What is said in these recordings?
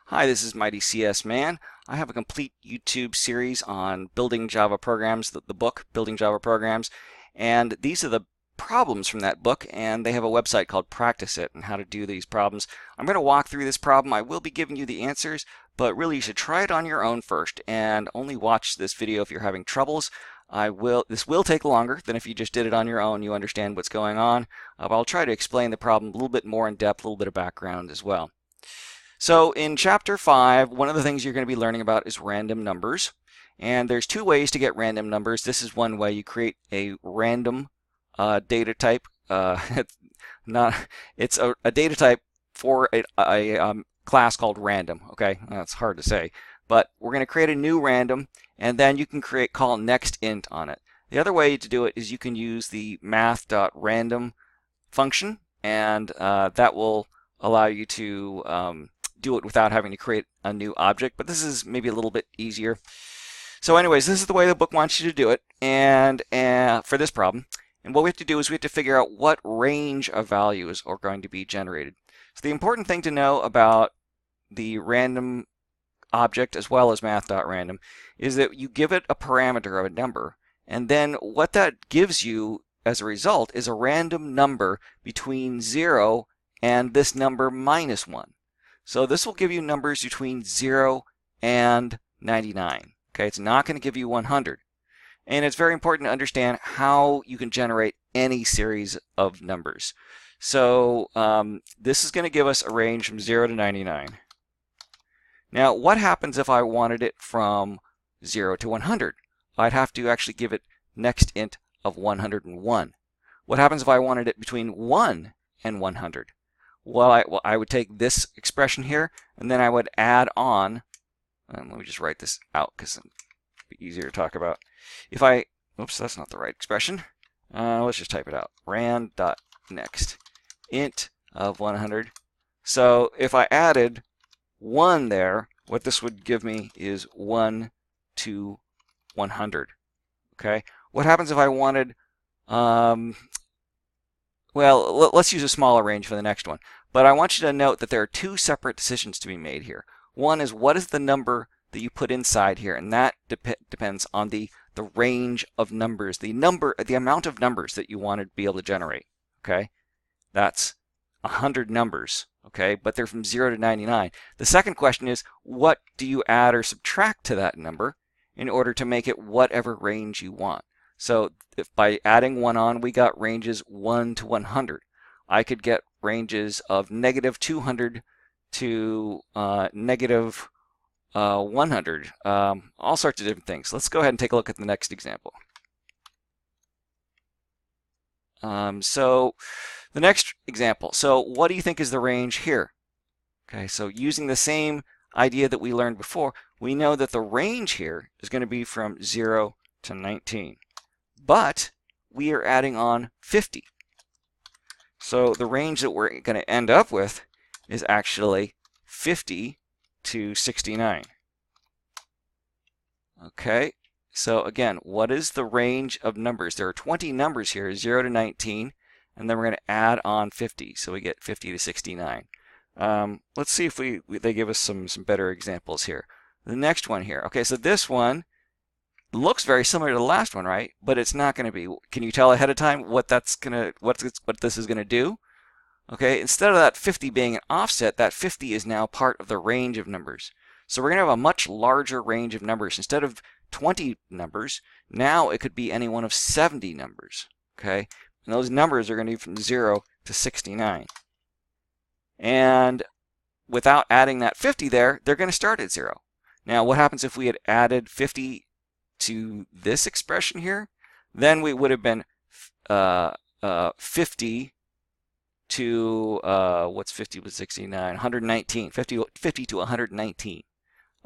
Hi, this is Mighty CS Man. I have a complete YouTube series on building Java programs, the book Building Java Programs, and these are the problems from that book, and they have a website called Practice It and how to do these problems. I'm going to walk through this problem. I will be giving you the answers, but really you should try it on your own first and only watch this video if you're having troubles. This will take longer than if you just did it on your own. You understand what's going on. But I'll try to explain the problem a little bit more in depth, a little bit of background as well. So in chapter 5, one of the things you're going to be learning about is random numbers. And there's two ways to get random numbers. This is one way. You create a random data type. It's a data type for a class called random. Okay, that's hard to say. But we're going to create a new random, and then you can call nextInt on it. The other way to do it is you can use the math.random function, and that will allow you to do it without having to create a new object, but this is maybe a little bit easier. So anyways, this is the way the book wants you to do it, and for this problem. And what we have to do is we have to figure out what range of values are going to be generated. So the important thing to know about the random object as well as math.random is that you give it a parameter of a number, and then what that gives you as a result is a random number between 0 and this number minus 1. So this will give you numbers between 0 and 99. Okay, it's not going to give you 100. And it's very important to understand how you can generate any series of numbers. So this is going to give us a range from 0 to 99. Now, what happens if I wanted it from 0 to 100? I'd have to actually give it nextInt of 101. What happens if I wanted it between 1 and 100? Well, I would take this expression here, and then I would add on, and let me just write this out because it'll be easier to talk about. If I, oops, that's not the right expression. Let's just type it out. Ran.nextInt of 100. So if I added 1 there, what this would give me is 1 to 100. Okay. What happens if I wanted, well, let's use a smaller range for the next one. But I want you to note that there are two separate decisions to be made here. One is what is the number that you put inside here, and that depends on the range of numbers, the amount of numbers that you want to be able to generate. Okay, that's 100 numbers. Okay, but they're from 0 to 99. The second question is what do you add or subtract to that number in order to make it whatever range you want. So if by adding 1 on, we got ranges 1 to 100. I could get ranges of negative 200 to negative 100, all sorts of different things. Let's go ahead and take a look at the next example. So the next example, so what do you think is the range here? Okay, so using the same idea that we learned before, we know that the range here is going to be from 0 to 19. But we are adding on 50. So the range that we're going to end up with is actually 50 to 69. Okay, so again, what is the range of numbers? There are 20 numbers here, 0 to 19, and then we're going to add on 50, so we get 50 to 69. Let's see if they give us some better examples here. The next one here. Okay, so this one looks very similar to the last one, right? But it's not going to be. Can you tell ahead of time what this is going to do? Okay, instead of that 50 being an offset, that 50 is now part of the range of numbers. So we're going to have a much larger range of numbers. Instead of 20 numbers, now it could be any one of 70 numbers. Okay, and those numbers are going to be from 0 to 69. And without adding that 50 there, they're going to start at 0. Now, what happens if we had added 50 to this expression here? Then we would have been 50 to, what's 50 with 69? 119. 50 to 119.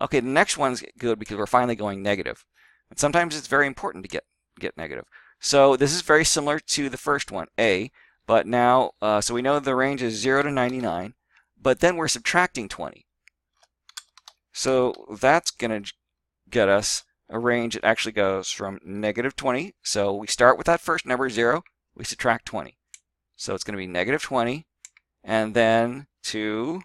Okay, the next one's good because we're finally going negative. And sometimes it's very important to get negative. So this is very similar to the first one, A, but now, so we know the range is 0 to 99, but then we're subtracting 20. So that's going to get us a range that actually goes from negative 20. So we start with that first number, 0, we subtract 20. So it's going to be negative 20, and then to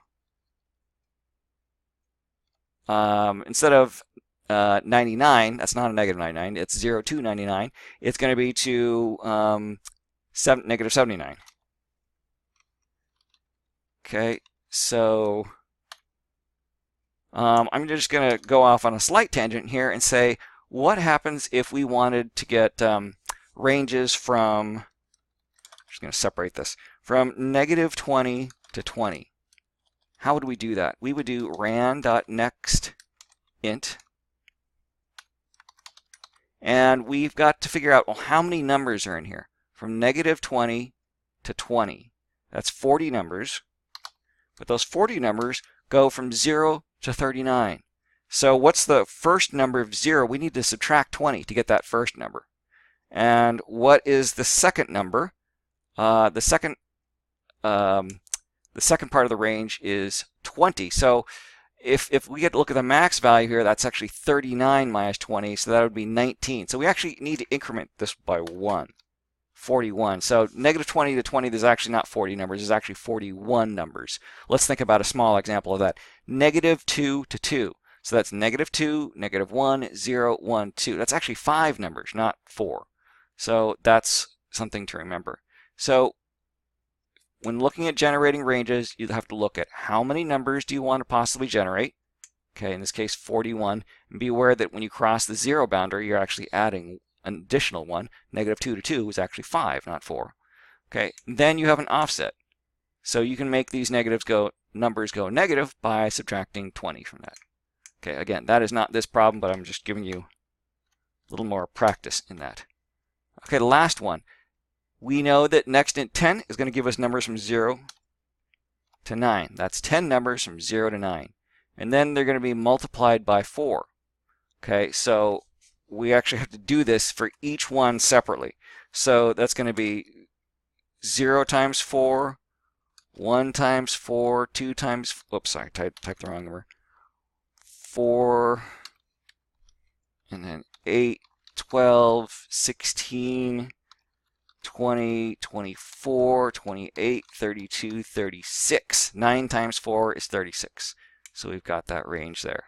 instead of 99, that's not a negative 99, it's 0 to 99, it's going to be to negative 79. Okay, so I'm just going to go off on a slight tangent here and say, what happens if we wanted to get ranges from, I'm just going to separate this, from negative 20 to 20? How would we do that? We would do ran.nextInt, and we've got to figure out, well, how many numbers are in here? From negative 20 to 20. That's 40 numbers. But those 40 numbers go from 0 to 39. So what's the first number of 0? We need to subtract 20 to get that first number. And what is the second number? The second part of the range is 20. So if we get to look at the max value here, that's actually 39 minus 20, so that would be 19. So we actually need to increment this by 1. 41. So negative 20 to 20, there's actually not 40 numbers, there's actually 41 numbers. Let's think about a small example of that. Negative 2 to 2. So that's negative 2, negative 1, 0, 1, 2. That's actually 5 numbers, not 4. So that's something to remember. So when looking at generating ranges, you have to look at how many numbers do you want to possibly generate. Okay, in this case 41. And be aware that when you cross the 0 boundary, you're actually adding an additional one. Negative 2 to 2 is actually 5, not 4. Okay, then you have an offset. So you can make these numbers go negative by subtracting 20 from that. Okay, again, that is not this problem, but I'm just giving you a little more practice in that. Okay, the last one. We know that nextInt 10 is going to give us numbers from 0 to 9. That's 10 numbers from 0 to 9. And then they're going to be multiplied by 4. Okay, so we actually have to do this for each one separately. So that's going to be 0 times 4, 1 times 4, 2 times, oops, sorry, typed the wrong number, 4, and then 8, 12, 16, 20, 24, 28, 32, 36. 9 times 4 is 36. So we've got that range there.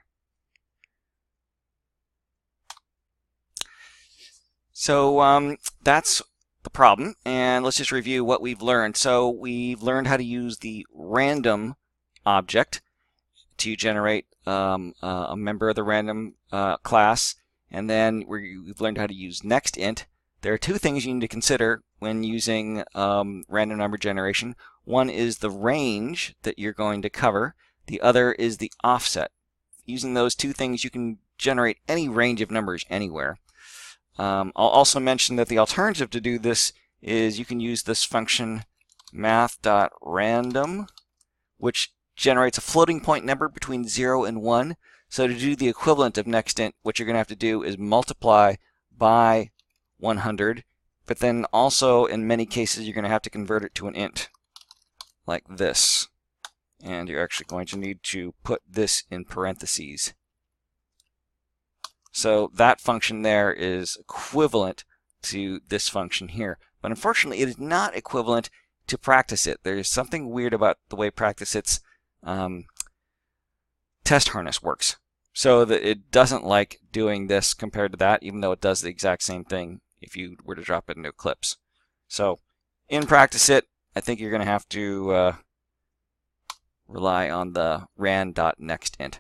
So that's the problem, and let's just review what we've learned. So we've learned how to use the random object to generate a member of the random class, and then we've learned how to use nextInt. There are two things you need to consider when using random number generation. One is the range that you're going to cover. The other is the offset. Using those two things, you can generate any range of numbers anywhere. I'll also mention that the alternative to do this is you can use this function math.random, which generates a floating point number between 0 and 1. So to do the equivalent of nextInt, what you're going to have to do is multiply by 100, but then also in many cases you're going to have to convert it to an int, like this. And you're actually going to need to put this in parentheses. So that function there is equivalent to this function here. But unfortunately, it is not equivalent to practice-it. There's something weird about the way practice-it's test harness works. So that it doesn't like doing this compared to that, even though it does the exact same thing if you were to drop it into Eclipse. So in practice-it, I think you're going to have to rely on the ran.nextInt.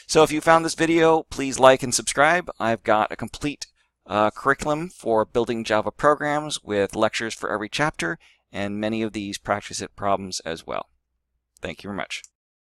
So if you found this video, please like and subscribe. I've got a complete curriculum for building Java programs with lectures for every chapter and many of these practice-it problems as well. Thank you very much.